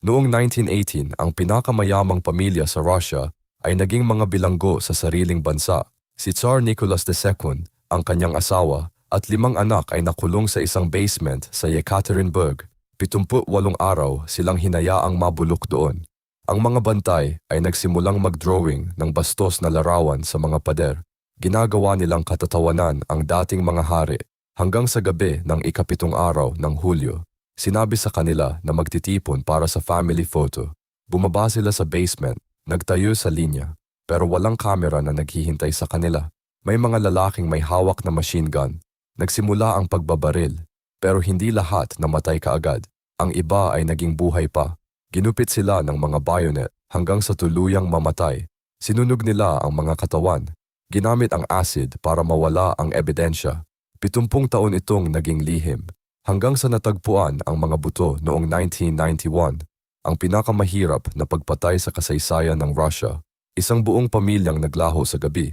Noong 1918, ang pinakamayamang pamilya sa Russia ay naging mga bilanggo sa sariling bansa. Si Tsar Nicholas II, ang kanyang asawa, at 5 anak ay nakulong sa isang basement sa Yekaterinburg. 78 araw silang hinayaang mabulok doon. Ang mga bantay ay nagsimulang mag-drawing ng bastos na larawan sa mga pader. Ginagawa nilang katatawanan ang dating mga hari. Hanggang sa gabi ng ika-7 araw ng Hulyo, sinabi sa kanila na magtitipon para sa family photo. Bumaba sila sa basement, nagtayo sa linya, pero walang kamera na naghihintay sa kanila. May mga lalaking may hawak na machine gun. Nagsimula ang pagbabaril, pero hindi lahat namatay kaagad. Ang iba ay naging buhay pa. Ginupit sila ng mga bayonet hanggang sa tuluyang mamatay. Sinunog nila ang mga katawan. Ginamit ang acid para mawala ang ebidensya. 70 taon itong naging lihim. Hanggang sa natagpuan ang mga buto noong 1991, ang pinakamahirap na pagpatay sa kasaysayan ng Russia. Isang buong pamilyang naglaho sa gabi.